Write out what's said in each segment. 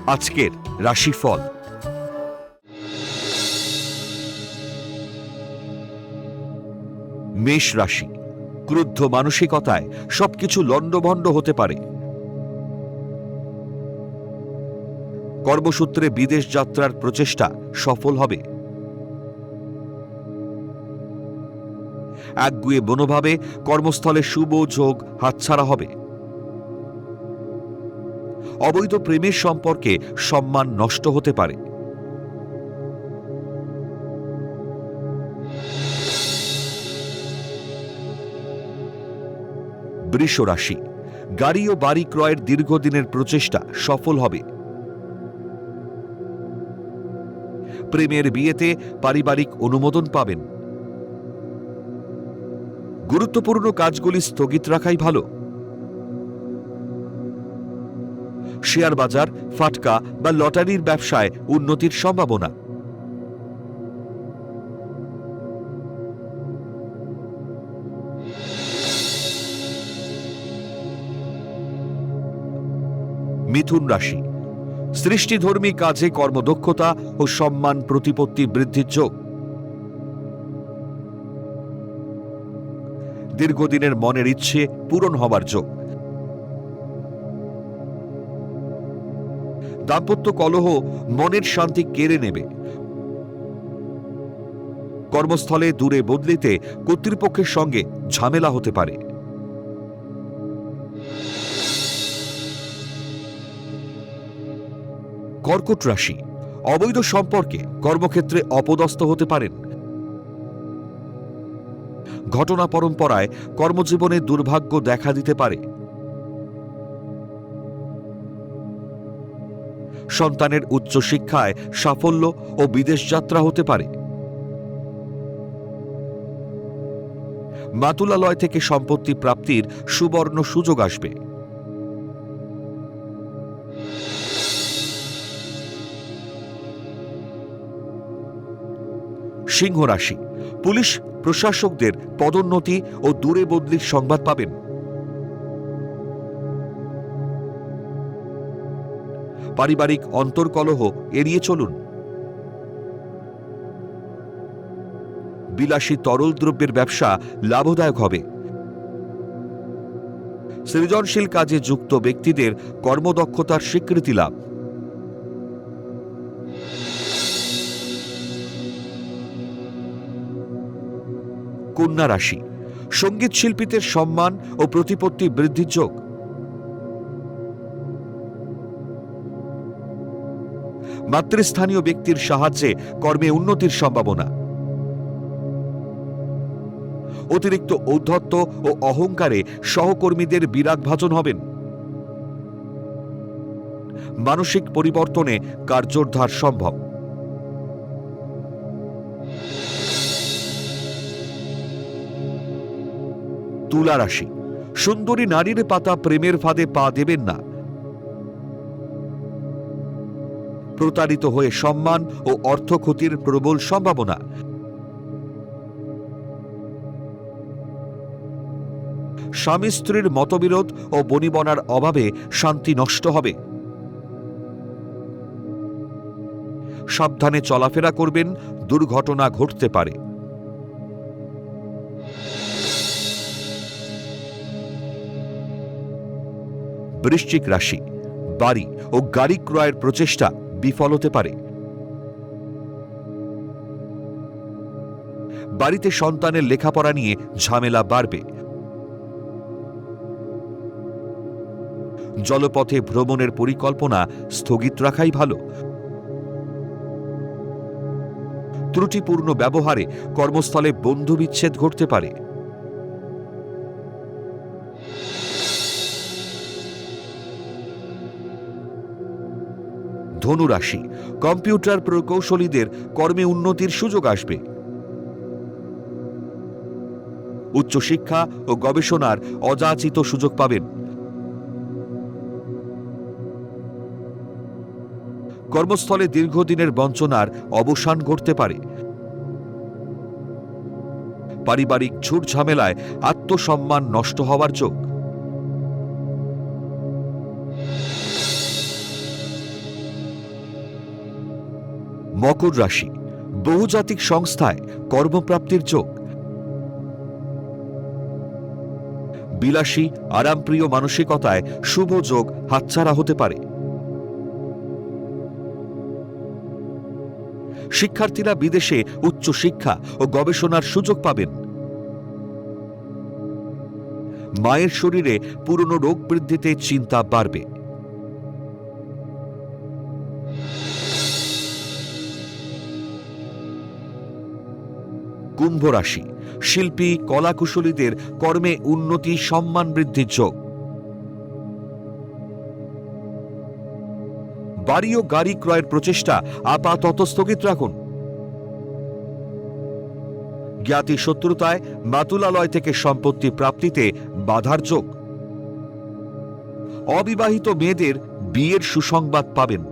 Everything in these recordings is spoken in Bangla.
আজকের রাশিফল। মেষ রাশি, ক্রুদ্ধ মানসিকতায় সবকিছু লণ্ডভণ্ড হতে পারে। কর্মসূত্রে বিদেশ যাত্রার প্রচেষ্টা সফল হবে। একগুঁয়ে মনোভাবে কর্মস্থলে শুভ যোগ হাতছাড়া হবে। অবৈধ প্রেমের সম্পর্কে সম্মান নষ্ট হতে পারে। বৃষ রাশি, গাড়ি ও বাড়ি ক্রয়ের দীর্ঘদিনের প্রচেষ্টা সফল হবে। প্রেমের বিয়েতে পারিবারিক অনুমোদন পাবেন। গুরুত্বপূর্ণ কাজগুলি স্থগিত রাখাই ভালো। শেয়ার বাজার, ফাটকা বা লটারির ব্যবসায় উন্নতির সম্ভাবনা। মিথুন রাশি, সৃষ্টিধর্মী কাজে কর্মদক্ষতা ও সম্মান প্রতিপত্তি বৃদ্ধির যোগ। দীর্ঘদিনের মনের ইচ্ছে পূরণ হবার যোগ। দাম্পত্য কলহ মনের শান্তি কেড়ে নেবে। কর্মস্থলে দূরে বদলিতে কর্তৃপক্ষের সঙ্গে ঝামেলা হতে পারে। কর্কট রাশি, অবৈধ সম্পর্কে কর্মক্ষেত্রে অপদস্থ হতে পারেন। ঘটনা পরম্পরায় কর্মজীবনে দুর্ভাগ্য দেখা দিতে পারে। সন্তানের উচ্চশিক্ষায় সাফল্য ও বিদেশ যাত্রা হতে পারে। মাতুলালয় থেকে সম্পত্তি প্রাপ্তির সুবর্ণ সুযোগ আসবে। সিংহ রাশি, পুলিশ প্রশাসকদের পদোন্নতি ও দূরে বদলির সংবাদ পাবেন। পারিবারিক অন্তর্কলহ এড়িয়ে চলুন। বিলাসী তরল দ্রব্যের ব্যবসা লাভদায়ক হবে। সৃজনশীল কাজে যুক্ত ব্যক্তিদের কর্মদক্ষতার স্বীকৃতি লাভ। কন্যা রাশি, সঙ্গীত শিল্পীদের সম্মান ও প্রতিপত্তি বৃদ্ধির যোগ। মাতৃস্থানীয় ব্যক্তির সাহায্যে কর্মে উন্নতির সম্ভাবনা। অতিরিক্ত ঔদ্ধত্য ও অহংকারে সহকর্মীদের বিরাগভাজন হবেন। মানসিক পরিবর্তনে কার্যোদ্ধার সম্ভব। তুলা রাশি, সুন্দরী নারীর পাতা প্রেমের ফাঁদে পা দেবেন না। প্রতারিত হয়ে সম্মান ও অর্থ ক্ষতির প্রবল সম্ভাবনা। স্বামী স্ত্রীর মতবিরোধ ও বনিবনার অভাবে শান্তি নষ্ট হবে। সাবধানে চলাফেরা করবেন, দুর্ঘটনা ঘটতে পারে। বৃশ্চিক রাশি, বাড়ি ও গাড়ি ক্রয়ের প্রচেষ্টা বিফল হতে পারে। বাড়িতে সন্তানের লেখাপড়া নিয়ে ঝামেলা বাড়বে। জলপথে ভ্রমণের পরিকল্পনা স্থগিত রাখাই ভালো। ত্রুটিপূর্ণ ব্যবহারে কর্মস্থলে বন্ধুবিচ্ছেদ ঘটতে পারে। ধনু রাশি, কম্পিউটার প্রকৌশলীদের কর্মে উন্নতির সুযোগ আসবে। উচ্চশিক্ষা ও গবেষণার অযাচিত সুযোগ পাবেন। কর্মস্থলে দীর্ঘদিনের বঞ্চনার অবসান ঘটতে পারে। পারিবারিক ঝুট ঝামেলায় আত্মসম্মান নষ্ট হওয়ার যোগ। মকর রাশি, বহুজাতিক সংস্থায় কর্মপ্রাপ্তির যোগ। বিলাসী আরামপ্রিয় মানসিকতায় শুভ যোগ হাতছাড়া হতে পারে। শিক্ষার্থীরা বিদেশে উচ্চ শিক্ষা ও গবেষণার সুযোগ পাবেন। মায়ের শরীরে পুরনো রোগ বৃদ্ধিতে চিন্তা বাড়বে। কুম্ভ রাশি, শিল্পী কলাকুশলীদের কর্মে উন্নতি, সম্মান বৃদ্ধির যোগ। বাড়ি ও গাড়ি ক্রয়ের প্রচেষ্টা আপাতত স্থগিত রাখুন। জ্ঞাতি শত্রুতায় মাতুলালয় থেকে সম্পত্তি প্রাপ্তিতে বাধার যোগ। অবিবাহিত মেয়েদের বিয়ের সুসংবাদ পাবেন।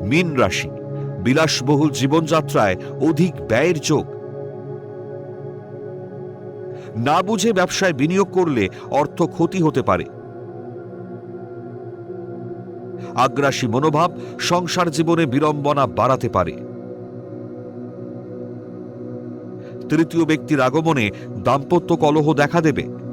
মীন রাশি, বিলাসবহুল জীবনযাত্রায় অধিক ব্যয়ের যোগ। না বুঝে ব্যবসায় বিনিয়োগ করলে অর্থ ক্ষতি হতে পারে। আগ্রাসী মনোভাব সংসার জীবনে বিড়ম্বনা বাড়াতে পারে। তৃতীয় ব্যক্তির আগমনে দাম্পত্য কলহ দেখা দেবে।